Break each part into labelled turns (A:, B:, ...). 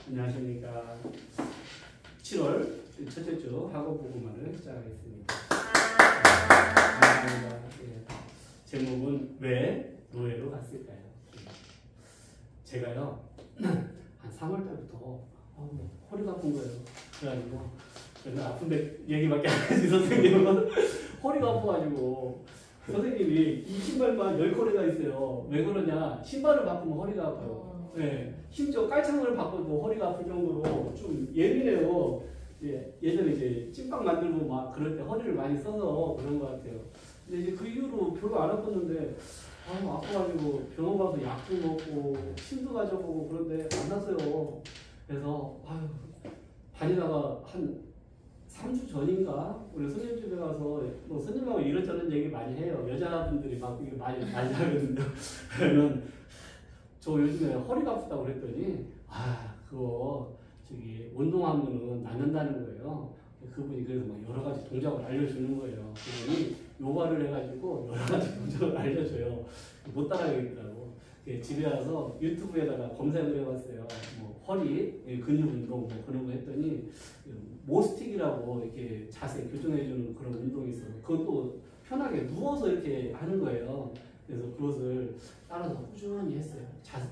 A: 안녕하십니까. 7월 첫째 주 학업 보고만을 시작하겠습니다. 예. 제목은 왜 노예로 갔을까요? 제가요 한 3월 달부터 허리가 아픈 거예요. 그래가지고 맨날 아픈데 얘기밖에 안 하지. 선생님은 허리가 아파가지고 선생님이 이 신발만 10컬레가 있어요. 왜 그러냐? 신발을 바꾸면 허리가 아파요. 네, 심지어 깔창을 바꿔도 허리가 아플 정도로 좀 예민해요. 예전에 이제 찐빵 만들고 막 그럴 때 허리를 많이 써서 그런 것 같아요. 근데 이제 그 이후로 별로 안 아팠는데 아파가지고 병원 가서 약도 먹고 침도 가져보고 그런데 안 났어요. 그래서 다니다가 한 3주 전인가 우리 손님 집에 가서 뭐 손님하고 이런저런 얘기 많이 해요. 여자분들이 막 이게 많이 하거든요. 그러면 저 요즘에 허리가 아프다고 그랬더니 그거 저기 운동하면은 낫는다는 거예요. 그분이 그래서 막 여러 가지 동작을 알려주는 거예요. 그분이 요가를 해가지고 여러 가지 동작을 알려줘요. 못 따라가겠더라고. 집에 와서 유튜브에다가 검색을 해봤어요. 뭐 허리 근육 운동 뭐 그런 거 했더니 모스틱이라고 이렇게 자세 교정해주는 그런 운동이 있어요. 그것도 편하게 누워서 이렇게 하는 거예요. 그래서 그것을 따라서 꾸준히 했어요.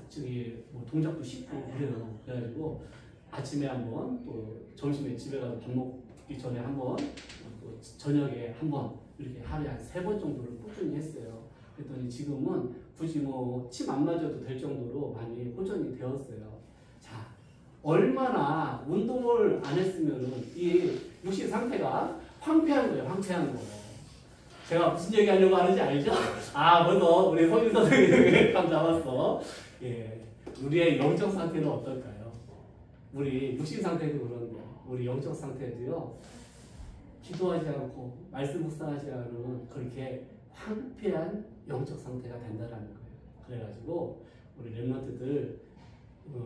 A: 저기 뭐 동작도 쉽고 그래요. 그래가지고 아침에 한번 또 점심에 집에 가서 밥 먹기 전에 한번 또 저녁에 한번 이렇게 하루에 한 3번 정도를 꾸준히 했어요. 그랬더니 지금은 굳이 뭐 침 안 맞아도 될 정도로 많이 호전이 되었어요. 자, 얼마나 운동을 안 했으면은 이 육신 상태가 황폐한 거예요. 황폐한 거. 제가 무슨 얘기 하려고 하는지 알죠? 벌써 우리 성인 선생님이 감 잡았어. 예. 우리의 영적 상태는 어떨까요? 우리 육신 상태도 그런 거. 우리 영적 상태도요. 기도하지 않고 말씀 묵상하지 않으면 그렇게 황폐한 영적 상태가 된다라는 거예요. 그래가지고 우리 랩런트들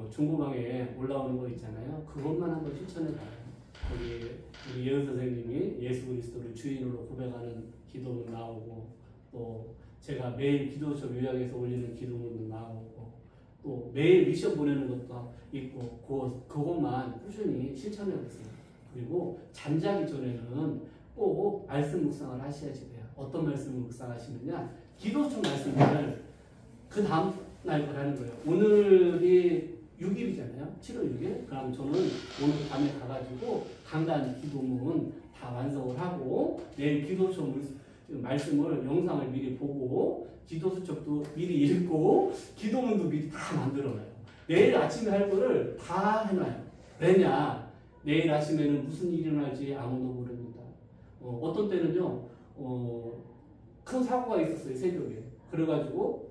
A: 중고방에 올라오는 거 있잖아요. 그것만 한번 실천해봐요. 거기 우리 예은 선생님이 예수 그리스도를 주인으로 고백하는 기도문 나오고, 또 제가 매일 기도처 요약해서 올리는 기도문도 나오고, 또 매일 미션 보내는 것도 있고, 그것만 꾸준히 실천해보세요. 그리고 잠자기 전에는 꼭 말씀 묵상을 하셔야지 돼요. 어떤 말씀을 묵상하시느냐? 기도처 말씀을 그 다음 날 거라는 거예요. 오늘이 6일이잖아요. 7월 6일. 그럼 저는 오늘 밤에 가가지고 강단 기도문 다 완성을 하고 내일 기도처 말씀을 영상을 미리 보고 기도 수첩도 미리 읽고 기도문도 미리 다 만들어놔요. 내일 아침에 할 거를 다 해놔요. 왜냐? 내일 아침에는 무슨 일이 일어날지 아무도 모릅니다. 어떤 때는요, 큰 사고가 있었어요. 새벽에. 그래가지고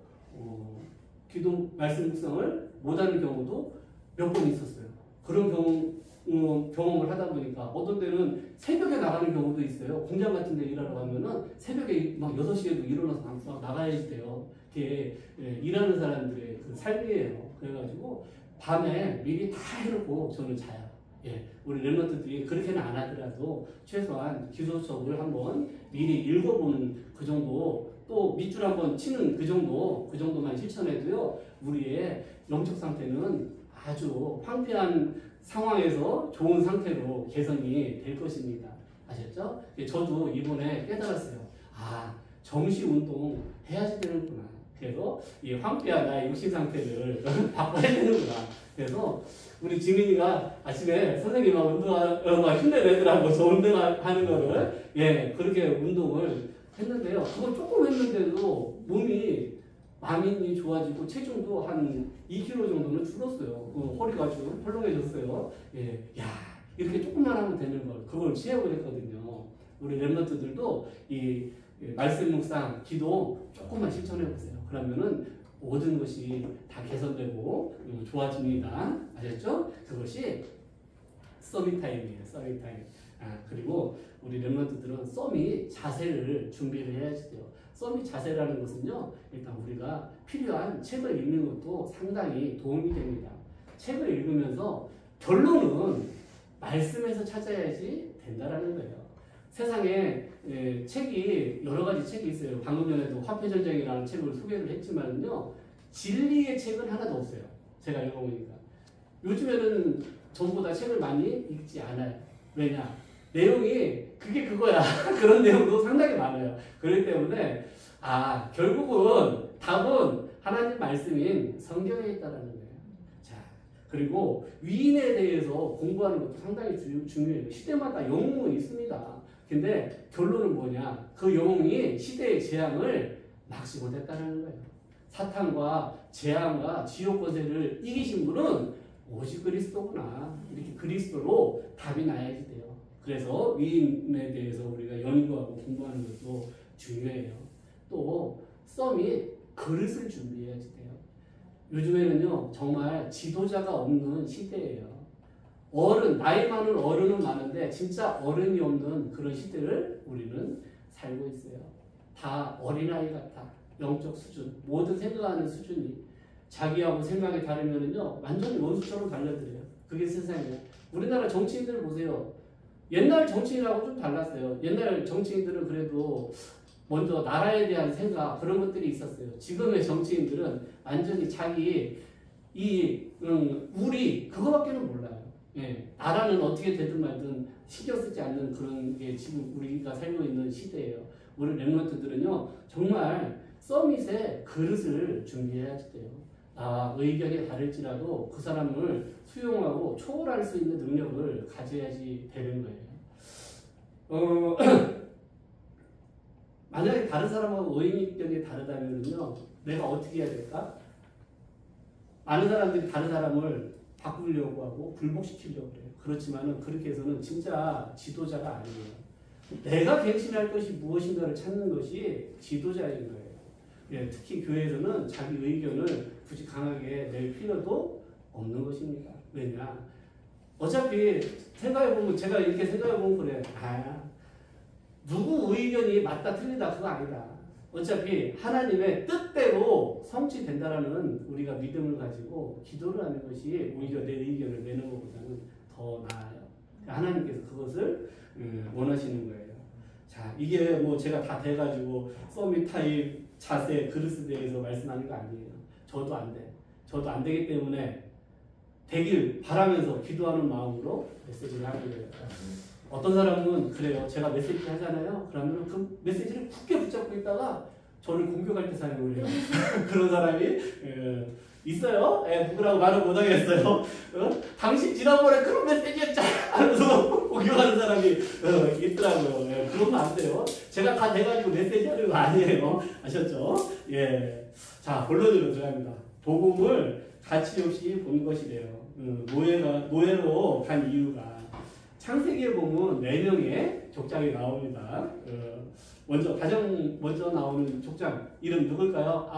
A: 기도 말씀 묵상을 못하는 경우도 몇 번 있었어요. 그런 경험을 하다 보니까 어떤 때는 새벽에 나가는 경우도 있어요. 공장 같은 데 일하러 가면은 새벽에 막 6시에도 일어나서 막 나가야지 돼요. 그게 일하는 사람들의 그 삶이에요. 그래가지고 밤에 미리 다 해놓고 저는 자요. 우리 랩런트들이 그렇게는 안 하더라도 최소한 기도책을 한번 미리 읽어보는 그 정도, 또 밑줄 한번 치는 그 정도만 실천해도요, 우리의 영적 상태는 아주 황폐한 상황에서 좋은 상태로 개선이 될 것입니다. 아셨죠? 저도 이번에 깨달았어요. 정시 운동 해야지 되는구나. 그래서 이 황폐한 나의 육신 상태를 바꿔야 되는구나. 그래서 우리 지민이가 아침에 선생님하고 운동하고 힘내내더라고. 저 운동하는 거를. 그렇게 운동을 했는데요. 그거 조금 했는데도 몸이 많이 좋아지고 체중도 한 2kg 정도는 줄었어요. 허리가 좀 헐렁해졌어요. 이렇게 조금만 하면 되는 걸 그걸 체험을 했거든요. 우리 랩런트들도 이 말씀 묵상, 기도 조금만 실천해 보세요. 그러면은 모든 것이 다 개선되고 좋아집니다. 아셨죠? 그것이 서밋 타임이에요. 서밋 타임. 그리고 우리 랩런트들은 서밋 자세를 준비를 해야지 돼요. 서밋 자세라는 것은요, 일단 우리가 필요한 책을 읽는 것도 상당히 도움이 됩니다. 책을 읽으면서 결론은 말씀에서 찾아야지 된다라는 거예요. 세상에 책이 여러 가지 책이 있어요. 방금 전에도 화폐전쟁이라는 책을 소개를 했지만요, 진리의 책은 하나도 없어요. 제가 읽어보니까 요즘에는 전부 다 책을 많이 읽지 않아요. 왜냐? 내용이 그게 그거야. 그런 내용도 상당히 많아요. 그렇기 때문에 결국은 답은 하나님 말씀인 성경에 있다라는 거예요. 자, 그리고 위인에 대해서 공부하는 것도 상당히 중요해요. 시대마다 영웅은 있습니다. 근데 결론은 뭐냐? 그 영웅이 시대의 재앙을 막지 못했다는 거예요. 사탄과 재앙과 지옥 권세를 이기신 분은 오직 그리스도구나. 이렇게 그리스도로 답이 나야지 돼요. 그래서 위인에 대해서 우리가 연구하고 공부하는 것도 중요해요. 또 썸이 그릇을 준비해야지 돼요. 요즘에는요 정말 지도자가 없는 시대예요. 나이 많은 어른은 많은데 진짜 어른이 없는 그런 시대를 우리는 살고 있어요. 다 어린아이 같아. 영적 수준, 모든 생각하는 수준이 자기하고 생각이 다르면은요 완전히 원수처럼 달려들어요. 그게 세상이에요. 우리나라 정치인들 보세요. 옛날 정치인하고 좀 달랐어요. 옛날 정치인들은 그래도 먼저 나라에 대한 생각 그런 것들이 있었어요. 지금의 정치인들은 완전히 자기 우리 그거밖에는 몰라요. 예, 나라는 어떻게 되든 말든 신경 쓰지 않는 그런 게 지금 우리가 살고 있는 시대예요. 우리 랩런트들은요 정말 서밋에 그릇을 준비해야지 돼요. 의견이 다를지라도 그 사람을 수용하고 초월할 수 있는 능력을 가져야지 되는 거예요. 만약에 다른 사람하고 의견이 다르다면요 내가 어떻게 해야 될까? 많은 사람들이 다른 사람을 바꾸려고 하고 굴복시키려고 해요. 그렇지만은 그렇게 해서는 진짜 지도자가 아니에요. 내가 갱신할 것이 무엇인가를 찾는 것이 지도자인 거예요. 예, 특히 교회에서는 자기 의견을 굳이 강하게 낼 필요도 없는 것입니다. 왜냐? 어차피 생각해보면 제가 이렇게 생각해보면 그래. 누구 의견이 맞다 틀리다 그거 아니다. 어차피 하나님의 뜻대로 성취된다라는 우리가 믿음을 가지고 기도를 하는 것이 오히려 내 의견을 내는 것보다는 더 나아요. 하나님께서 그것을 원하시는 거예요. 자, 이게 뭐 제가 다 돼가지고 서밋 타입 자세 그릇에 대해서 말씀하는 거 아니에요. 저도 안 돼. 저도 안 되기 때문에 되길 바라면서 기도하는 마음으로 메시지를 하는 거예요. 어떤 사람은 그래요. 제가 메시지 하잖아요. 그러면 그 메시지를 굳게 붙잡고 있다가 저를 공격할 때 사용을 해요. 그런 사람이 있어요. 누구라고 말을 못하겠어요. 당신 지난번에 그런 메시지였잖아 하면서 공격하는 사람이 있더라고요. 그러면 안 돼요. 제가 다 돼가지고 메시지 하는 거 아니에요. 아셨죠? 예. 자, 본론으로 들어갑니다. 복음을 가치 없이 본 것이래요. 노예로 간 이유가 창세기에 보면 4명의 족장이 나옵니다. 가장 먼저 나오는 족장 이름 누굴까요?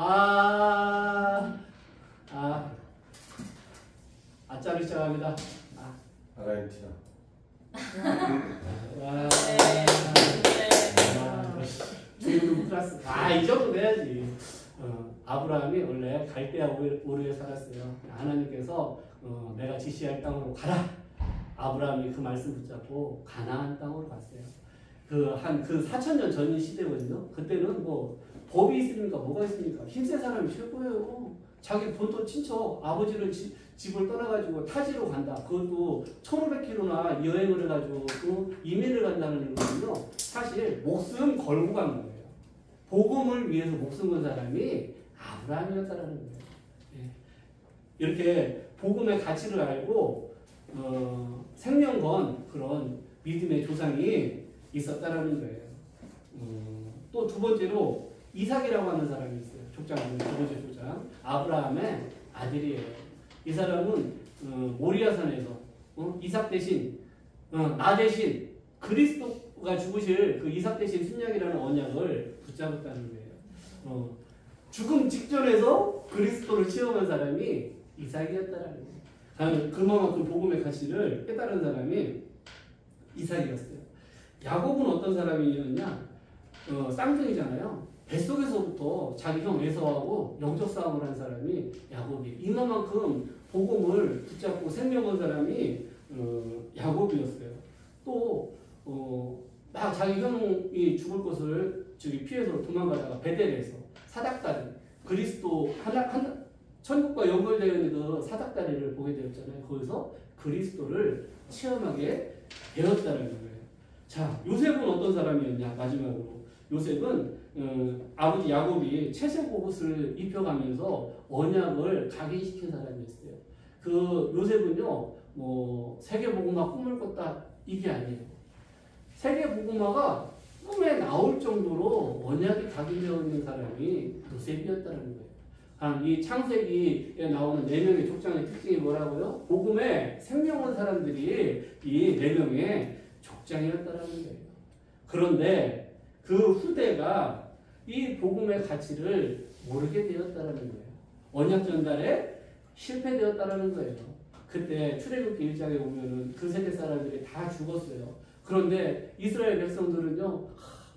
A: 아자로 시작합니다.
B: 아르헨티나.
A: 중국 플러스. 이 정도 돼야지. 아브라함이 원래 갈대아 우르에 살았어요. 하나님께서 내가 지시할 땅으로 가라. 아브라함이 그 말씀 붙잡고 가나안 땅으로 갔어요. 그 4,000년 전 시대거든요. 그때는 뭐 법이 있습니까? 뭐가 있습니까? 흰색 사람이 최고예요. 자기 본토 친척 아버지를 집을 떠나가지고 타지로 간다. 그것도 1,500km나 여행을 해가지고 또 이민을 간다는 거는요. 사실 목숨 걸고 간 거예요. 복음을 위해서 목숨 건 사람이 아브라함이었다라는 거예요. 예. 이렇게 복음의 가치를 알고 생명 건 그런 믿음의 조상이 있었다라는 거예요. 또 두 번째로 이삭이라고 하는 사람이 있어요. 족장은 두 번째 족장. 아브라함의 아들이에요. 이 사람은 모리아산에서 이삭 대신 나 대신 그리스도가 죽으실 그 이삭 대신 순양이라는 언약을 붙잡았다는 거예요. 죽음 직전에서 그리스도를 체험한 사람이 이삭이었다라는 거예요. 그만큼 복음의 가치를 깨달은 사람이 이삭이었어요. 야곱은 어떤 사람이었냐? 쌍둥이잖아요. 뱃속에서부터 자기 형 에서하고 영적 싸움을 한 사람이 야곱이. 이만큼 복음을 붙잡고 생명 건 사람이 야곱이었어요. 또 자기 형이 죽을 것을 피해서 도망가다가 베델에서 사닥다리 그리스도 천국과 연결되어 있는 그 사닥다리를 보게 되었잖아요. 거기서 그리스도를 체험하게 되었다는 거예요. 자, 요셉은 어떤 사람이었냐? 마지막으로 요셉은 아버지 야곱이 채색 옷을 입혀가면서 언약을 각인시킨 사람이었어요. 그 요셉은요, 뭐 세계복음화 꿈을 꿨다 이게 아니에요. 세계복음화가 꿈에 나올 정도로 언약이 각인되어 있는 사람이 요셉이었다는 거예요. 이 창세기에 나오는 4명의 족장의 특징이 뭐라고요? 복음에 생명한 사람들이 이 4명의 족장이었다는 거예요. 그런데 그 후대가 이 복음의 가치를 모르게 되었다는 거예요. 언약 전달에 실패되었다는 거예요. 그때 출애굽기 1장에 보면은 그 세대 사람들이 다 죽었어요. 그런데 이스라엘 백성들은요,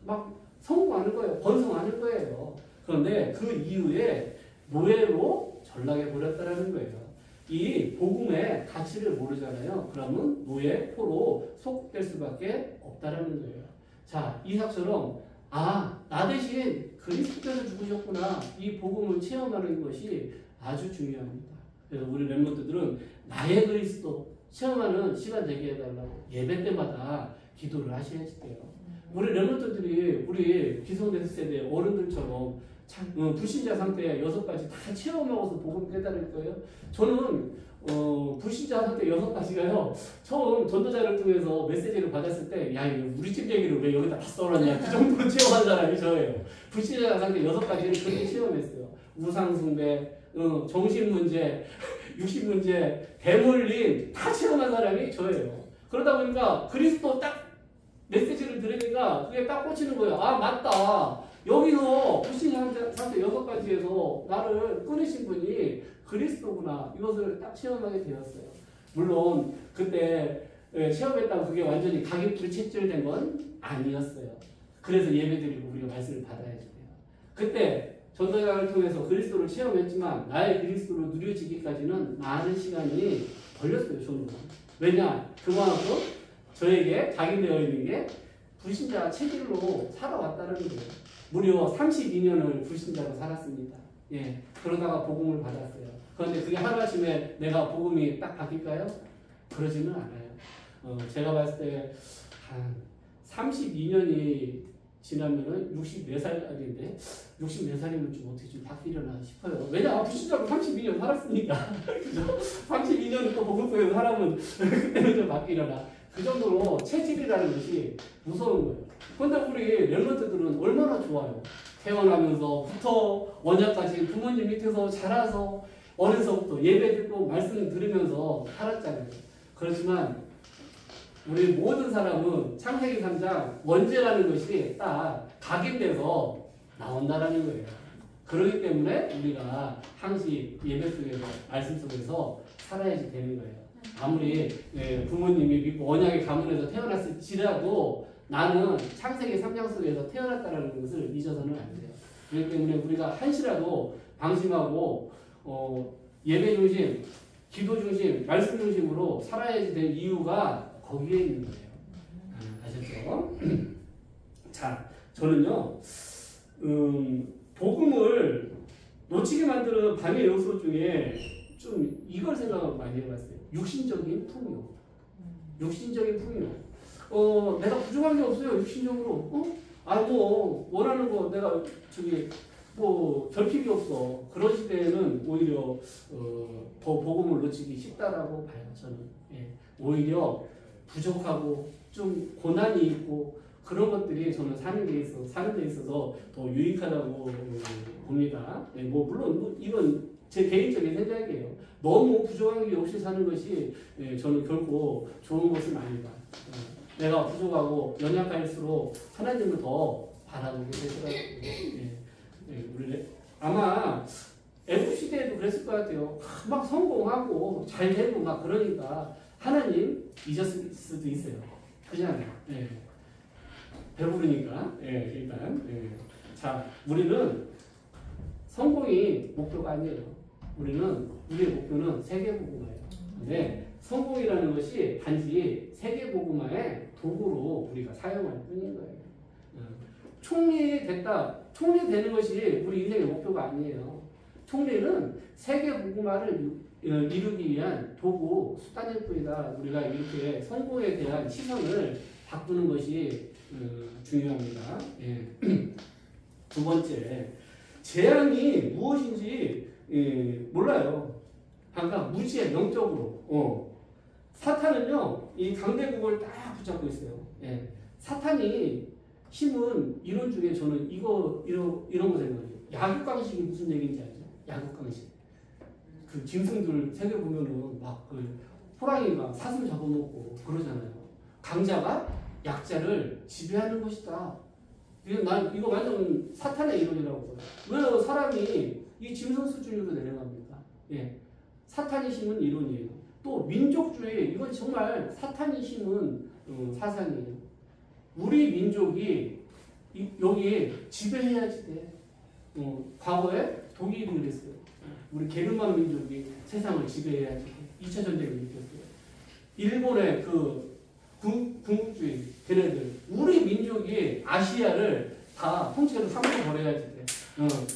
A: 막 성공하는 거예요. 번성하는 거예요. 그런데 그 이후에 노예로 전락해 버렸다는 거예요. 이 복음의 가치를 모르잖아요. 그러면 노예, 포로 속될 수밖에 없다라는 거예요. 자, 이삭처럼 나 대신 그리스도께서 죽으셨구나. 이 복음을 체험하는 것이 아주 중요합니다. 그래서 우리 렘넌트들은 나의 그리스도 체험하는 시간 되게 해달라고 예배 때마다 기도를 하셔야지 돼요. 우리 렘넌트들이 우리 기성대 세대 어른들처럼 불신자 상태 6가지 다 체험하고서 복음 깨달을 거예요. 저는 불신자 상태 6가지가요. 처음 전도자를 통해서 메시지를 받았을 때, 야, 이거 우리 집 얘기를 왜 여기다 다 써놨냐. 그 정도로 체험한 사람이 저예요. 불신자 상태 6가지를 그렇게 체험했어요. 우상숭배, 정신문제, 육신문제, 대물림 다 체험한 사람이 저예요. 그러다 보니까 그리스도 딱 메시지를 들으니까 그게 딱 꽂히는 거예요. 아, 맞다. 여기서 불신자 상태 6가지에서 나를 끊으신 분이 그리스도구나. 이것을 딱 체험하게 되었어요. 물론 그때 체험했다고 그게 완전히 불체질된 건 아니었어요. 그래서 예배드리고 우리가 말씀을 받아야지 돼요. 그때 전도자를 통해서 그리스도를 체험했지만 나의 그리스도를 누려지기까지는 많은 시간이 걸렸어요. 저는. 왜냐? 그만큼 저에게 각인되어 있는 게 불신자 체질로 살아왔다는 거예요. 무려 32년을 불신자로 살았습니다. 예, 그러다가 복음을 받았어요. 그런데 그게 하루아침에 내가 복음이 딱 바뀔까요? 그러지는 않아요. 제가 봤을 때 한 32년이 지나면은 64살인데 64살이면 좀 어떻게 좀 바뀌려나 싶어요. 왜냐? 불신자로 32년 살았으니까. 그죠? 32년을 또 복음 속에서 살아면 그때는 좀 바뀌려나. 그 정도로 체질이라는 것이 무서운 거예요. 그런데 우리 렘넌트들은 얼마나 좋아요. 태어나면서부터 원약까지 부모님 밑에서 자라서 어려서부터 예배 듣고 말씀 들으면서 살았잖아요. 그렇지만 우리 모든 사람은 창세기 3장 원죄라는 것이 딱 각인돼서 나온다라는 거예요. 그렇기 때문에 우리가 항시 예배 속에서 말씀 속에서 살아야지 되는 거예요. 아무리 부모님이 믿고 언약의 가문에서 태어났을지라도 나는 창세기 3장 속에서 태어났다는 것을 잊어서는 안 돼요. 그렇기 때문에 우리가 한시라도 방심하고 예배 중심, 기도 중심, 말씀 중심으로 살아야지 될 이유가 거기에 있는 거예요. 아셨죠? 자, 저는요, 복음을 놓치게 만드는 방해 요소 중에 좀 이걸 생각을 많이 해봤어요. 육신적인 풍요. 육신적인 풍요. 내가 부족한 게 없어요. 육신적으로. 원하는 거 내가 결핍이 없어. 그럴 때는 오히려 더 복음을 놓치기 쉽다라고 봐요. 저는. 예. 오히려 부족하고 좀 고난이 있고 그런 것들이 저는 사는 데 있어서 더 유익하다고 봅니다. 네, 물론 이건 제 개인적인 생각이에요. 너무 부족한 게 없이 사는 것이 저는 결코 좋은 것은 아니다. 내가 부족하고 연약할수록 하나님을 더 바라보게 되더라고요. 우리 아마 F시대에도 그랬을 것 같아요. 막 성공하고 잘 되고 막 그러니까 하나님 잊었을 수도 있어요. 그냥 배부르니까 일단 자, 우리는 성공이 목표가 아니에요. 우리의 목표는 세계복음화예요. 근데 성공이라는 것이 단지 세계복음화의 도구로 우리가 사용할 뿐인 거예요. 총리 되는 것이 우리 인생의 목표가 아니에요. 통례는 세계 복음화를 이루기 위한 도구, 수단일 뿐이다. 우리가 이렇게 성공에 대한 시선을 바꾸는 것이 중요합니다. 예. 두 번째, 재앙이 무엇인지 몰라요. 그러니까 무지해, 영적으로. 사탄은요, 이 강대국을 딱 붙잡고 있어요. 예. 사탄이 힘은 이론 중에 저는 이런 거 생각해요. 야국강식이 무슨 얘기인지 알죠? 야국강식. 그 짐승들 세계 보면은 막 그 호랑이가 사슴 잡아먹고 그러잖아요. 강자가 약자를 지배하는 것이다. 이거 완전 사탄의 이론이라고 봐요. 왜 사람이 이 짐승 수준으로 내려갑니까? 예. 사탄이 심은 이론이에요. 또 민족주의, 이건 정말 사탄이 심은 사상이에요. 우리 민족이 여기 지배해야지 돼. 과거에 독일이 그랬어요. 우리 게르만 민족이 세상을 지배해야지 돼. 2차 전쟁을 일으켰어요. 일본의 그 군국주의, 걔네들. 우리 민족이 아시아를 다 통째로 삼고 버려야지 돼.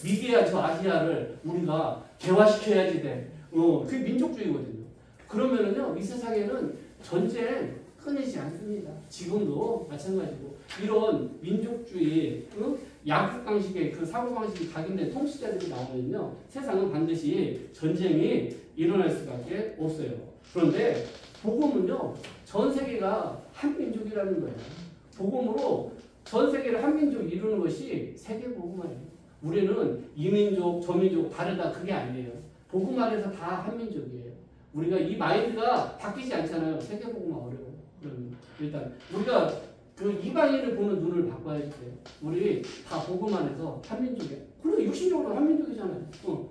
A: 미개한 저 아시아를 우리가 개화시켜야지 돼. 그게 민족주의거든요. 그러면은요, 이 세상에는 전쟁 끊이지 않습니다. 지금도 마찬가지고. 이런 민족주의, 야국방식의 그 사고방식이 각인된 통치자들이 나오면요, 세상은 반드시 전쟁이 일어날 수밖에 없어요. 그런데 복음은요, 전 세계가 한 민족이라는 거예요. 복음으로 전 세계를 한 민족 이루는 것이 세계 복음화예요. 우리는 이 민족, 저 민족 다르다, 그게 아니에요. 복음 안에서 다 한 민족이에요. 우리가 이 마인드가 바뀌지 않잖아요. 세계 복음화 어려워요. 그러면 일단 우리가 그 이방인을 보는 눈을 바꿔야지 돼요. 우리 다 복음 안에서 한 민족이에요. 그리고 육신적으로 한 민족이잖아요.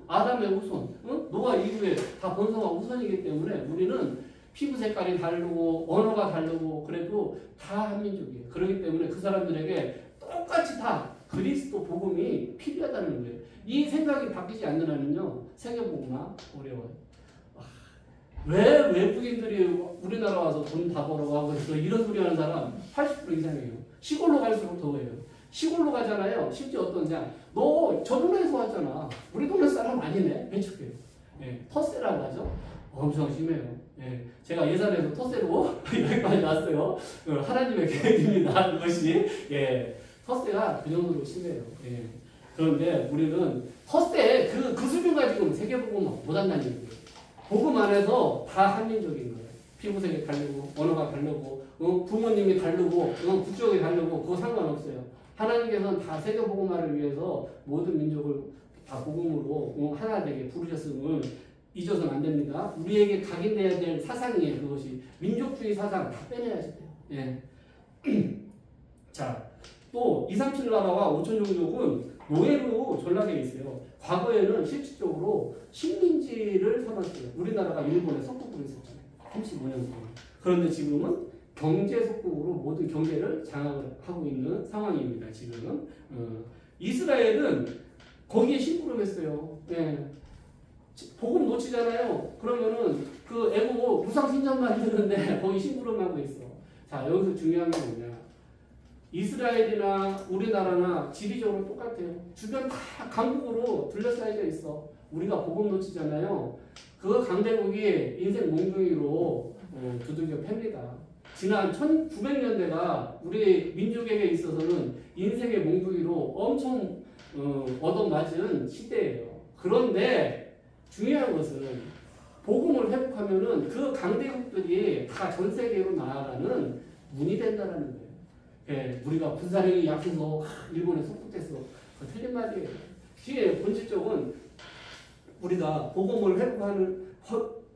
A: 아담의 후손, 노아 이후에 다 번성과 후손이기 때문에 우리는 피부 색깔이 다르고 언어가 다르고 그래도 다 한 민족이에요. 그렇기 때문에 그 사람들에게 똑같이 다 그리스도 복음이 필요하다는 거예요. 이 생각이 바뀌지 않는 한은요, 세계 복음화 어려워요. 왜 외국인들이 우리나라 와서 돈 다 벌어가고 그래서 이런 소리 하는 사람 80% 이상이에요. 시골로 갈수록 더해요. 시골로 가잖아요. 심지어 어떠냐? 너 저 동네에서 왔잖아. 우리 동네 사람 아니네. 배척해요. 예, 텃세라고 하죠. 엄청 심해요. 예, 제가 예산에서 텃세로 여기까지 왔어요. 하나님의 계획입니다. 그것이. 예, 텃세가 그 정도로 심해요. 예. 그런데 우리는 텃세 그 수준 가지고 세계복음 못한다는 얘기예요. 복음 안에서 다 한민족인 거예요. 피부색이 다르고 언어가 다르고 부모님이 다르고 국적이 다르고 그거 상관없어요. 하나님께서는 다 세계복음화를 위해서 모든 민족을 다 복음으로 하나 되게 부르셨음을 잊어서는 안 됩니다. 우리에게 각인돼야 될 사상이에요. 그것이 민족주의 사상 다 빼내야지 돼요. 예. 자, 또 237 나라와 5천 종족은 노예로 전락해 있어요. 과거에는 실질적으로 식민지를 삼았어요. 우리나라가 일본에 속국으로 있었잖아요. 35년 동안. 그런데 지금은 경제 속국으로 모든 경제를 장악을 하고 있는 상황입니다. 지금은. 이스라엘은 거기에 심부름했어요. 네. 복음 놓치잖아요. 그러면은 그 애국 무상 신전 만드는데 거기 심부름하고 있어. 자, 여기서 중요한 게 뭐냐? 이스라엘이나 우리나라나 지리적으로 똑같아요. 주변 다 강국으로 둘러싸여져 있어. 우리가 복음 놓치잖아요. 그 강대국이 인생 몽둥이로 두들겨 팹니다. 지난 1900년대가 우리 민족에게 있어서는 인생의 몽둥이로 엄청 얻어맞은 시대예요. 그런데 중요한 것은 복음을 회복하면은 그 강대국들이 다 전 세계로 나아가는 문이 된다는 거예요. 예, 우리가 군사력이 약해서 일본에 속국됐어. 그 틀린 말이에요. 뒤에 본질적은 우리가 복음을 회복하는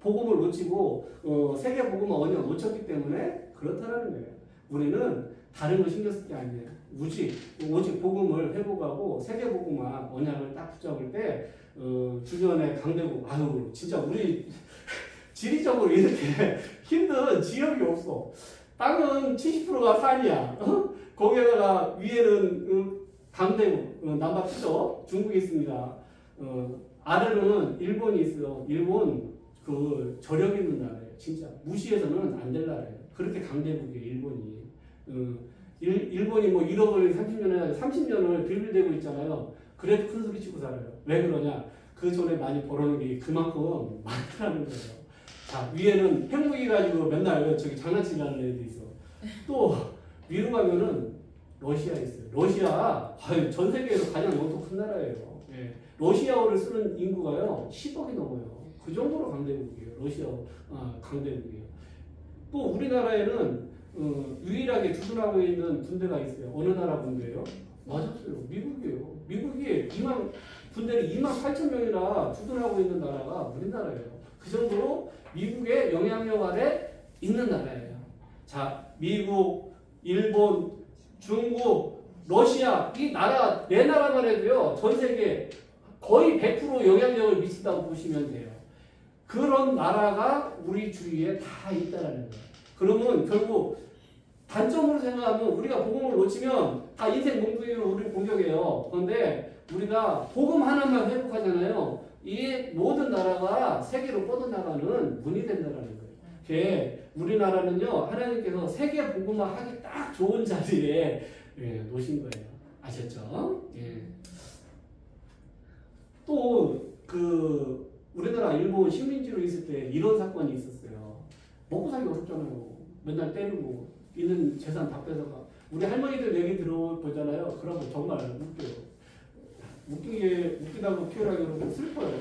A: 복음을 놓치고 세계 복음을 언약 놓쳤기 때문에 그렇다는 거예요. 우리는 다른 거 신경 쓸 게 아니에요. 오직 복음을 회복하고 세계 복음화 언약을 딱 붙잡을 때 주변의 강대국 진짜 우리 지리적으로 이렇게 힘든 지역이 없어. 땅은 70%가 산이야. 거기다가 위에는 강대국, 남바트죠. 중국이 있습니다. 아래로는 일본이 있어요. 일본 그 저력 있는 나라예요. 진짜 무시해서는 안 될 나라예요. 그렇게 강대국이에요. 일본이. 일본이 뭐 1억을 30년을 빌빌대고 있잖아요. 그래도 큰 소리 치고 살아요. 왜 그러냐? 그 전에 많이 벌어놓은 게 그만큼 많다는 거예요. 자, 위에는 핵무기 가지고 맨날 저기 장난치는 애들 있어. 또 위로 가면은 러시아 있어요. 러시아 전 세계에서 가장 영토 큰 나라예요. 예. 러시아어를 쓰는 인구가요 10억이 넘어요. 그 정도로 강대국이에요. 러시아 강대국이에요. 또 우리나라에는 유일하게 주둔하고 있는 군대가 있어요. 어느 나라 군대예요? 맞았어요. 미국이에요. 미국이 군대를 28,000명이나 주둔하고 있는 나라가 우리나라예요. 그 정도로 미국의 영향력 아래 있는 나라예요. 자, 미국, 일본, 중국, 러시아 이 나라 네 나라만 해도요 전 세계 거의 100% 영향력을 미친다고 보시면 돼요. 그런 나라가 우리 주위에 다 있다라는 거예요. 그러면 결국 단점으로 생각하면 우리가 복음을 놓치면 다 인생 몽둥이로 우리를 공격해요. 그런데 우리가 복음 하나만 회복하잖아요. 이 모든 나라가 세계로 뻗어나가는 문이 된다는 거예요. 우리나라는요 하나님께서 세계 복음화 하기 딱 좋은 자리에 놓으신 거예요. 아셨죠? 예. 또 우리나라 일본 식민지로 있을 때 이런 사건이 있었어요. 먹고 살기 어렵잖아요. 맨날 때리고 있는 재산 다 뺏어가. 우리 할머니들 얘기 들어보잖아요. 그러면 정말 웃겨요. 웃기다고 표현하기 그러고 슬퍼요.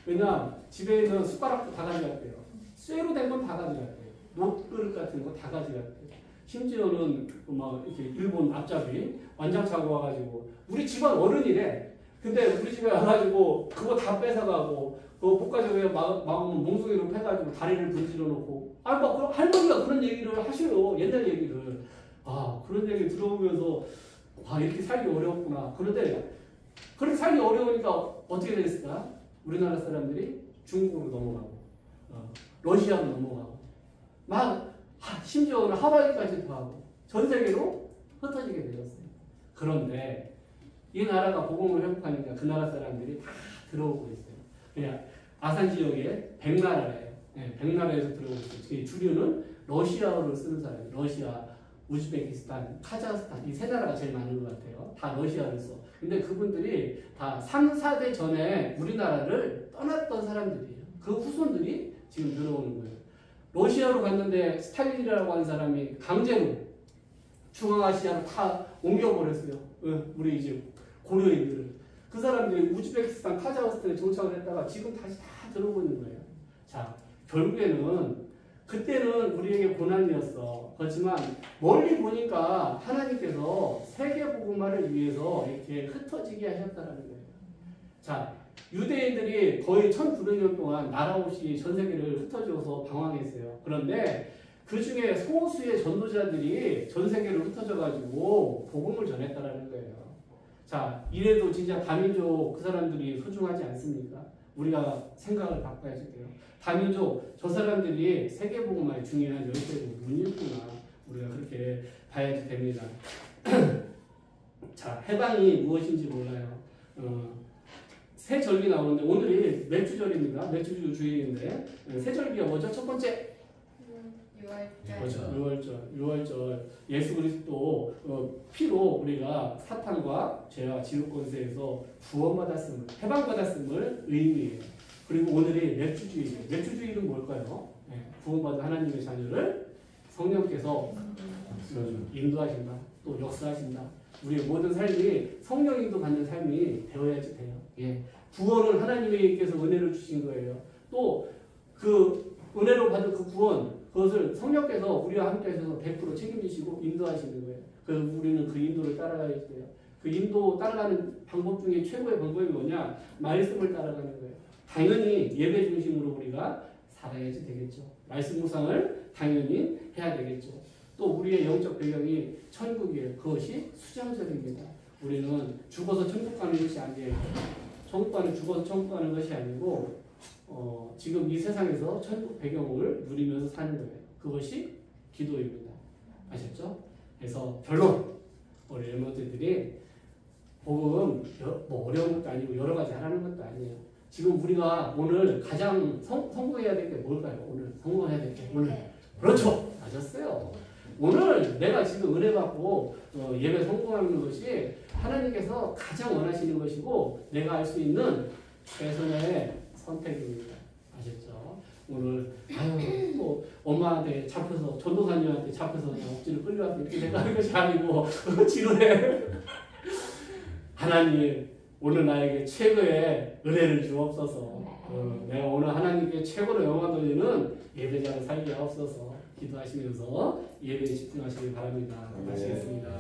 A: 왜냐 집에 있는 숟가락도 다 가져갔대요. 쇠로 된 건 다 가져갔대요. 녹그릇 같은 거 다 가져갔대요. 심지어는 막 이렇게 일본 앞잡이 완장차고 와가지고 우리 집안 어른이래. 근데 우리 집에 와가지고 그거 다 뺏어가고 그거 볶아줘요. 막으면 몽둥이로 패가지고 다리를 분질러 놓고 막 할머니가 그런 얘기를 하셔요. 옛날 얘기를. 그런 얘기 들어보면서 이렇게 살기 어려웠구나. 그런데 그렇게 살기 어려우니까 어떻게 됐을까? 우리나라 사람들이 중국으로 넘어가고 러시아로 넘어가고 심지어는 하와이까지도 가고 전 세계로 흩어지게 되었어요. 그런데 이 나라가 복음을 회복하니까 그 나라 사람들이 다 들어오고 있어요. 그냥 아산 지역에 100나라예요. 네, 100나라에서 들어오고 있어요. 주류는 러시아어를 쓰는 사람이에요. 러시아, 우즈베키스탄, 카자흐스탄 이 세 나라가 제일 많은 것 같아요. 다 러시아를 써. 근데 그분들이 다 3, 4대 전에 우리나라를 떠났던 사람들이에요. 그 후손들이 지금 들어오는 거예요. 러시아로 갔는데 스탈린이라고 하는 사람이 강제로 중앙아시아로 다 옮겨버렸어요. 우리 이제 고려인들을. 그 사람들이 우즈베키스탄, 카자흐스탄에 정착을 했다가 지금 다시 다 들어오고 있는 거예요. 자, 결국에는 그때는 우리에게 고난이었어. 그렇지만 멀리 보니까 하나님께서 세계 복음화를 위해서 이렇게 흩어지게 하셨다는 거예요. 자, 유대인들이 거의 1900년 동안 나라 없이 전 세계를 흩어져서 방황했어요. 그런데 그 중에 소수의 전도자들이 전 세계를 흩어져가지고 복음을 전했다는 거예요. 자, 이래도 진짜 다민족 그 사람들이 소중하지 않습니까? 우리가 생각을 바꿔야지 돼요. 다민족 저 사람들이 세계복음화의 중요한 열쇠고 문이구나. 우리가 그렇게 봐야지 됩니다. 자, 해방이 무엇인지 몰라요. 세 절기 나오는데 오늘이 맥주절입니다. 맥주주 주일인데 세 절기가 뭐죠? 첫 번째 6월절 예수 그리스도 피로 우리가 사탄과 죄와 지옥 권세에서 구원받았음을 해방받았음을 의미해요. 그리고 오늘이 맥주주일이에요. 맥주주일은 뭘까요? 구원받은 하나님의 자녀를 성령께서 인도하신다. 또 역사하신다. 우리의 모든 삶이 성령 인도 받는 삶이 되어야지 돼요. 구원은 하나님께서 은혜를 주신 거예요. 또 그 은혜로 받은 그 구원 그것을 성령께서 우리와 함께 하셔서 100% 책임지시고 인도하시는 거예요. 그래서 우리는 그 인도를 따라가야 돼요. 그 인도 따라가는 방법 중에 최고의 방법이 뭐냐? 말씀을 따라가는 거예요. 당연히 예배 중심으로 우리가 살아야지 되겠죠. 말씀 묵상을 당연히 해야 되겠죠. 또 우리의 영적 배경이 천국이에요. 그것이 수장절입니다. 우리는 죽어서 천국 가는 것이 아니에요. 천국 가는 죽어서 천국 가는 것이 아니고 지금 이 세상에서 천국 배경을 누리면서 사는 거예요. 그것이 기도입니다. 아셨죠? 그래서 결론 우리 멤버들이 복음 뭐 어려운 것도 아니고 여러 가지 하라는 것도 아니에요. 지금 우리가 오늘 가장 성공해야 될 게 뭘까요? 오늘 성공해야 될 게 오늘 그렇죠. 맞았어요. 오늘 내가 지금 은혜 받고 예배 성공하는 것이 하나님께서 가장 원하시는 것이고 내가 할 수 있는 최선의 선택입니다. 아셨죠? 오늘 아유 또 엄마한테 잡혀서 전도사님한테 잡혀서 그냥 억지로 끌려와서 이렇게 생각하는 것이 아니고 지루해. 하나님 오늘 나에게 최고의 은혜를 주옵소서. 내가 오늘 하나님께 최고로 영광 돌리는 예배자로 살게 하옵소서. 기도하시면서 예배에 집중하시길 바랍니다. 마치겠습니다.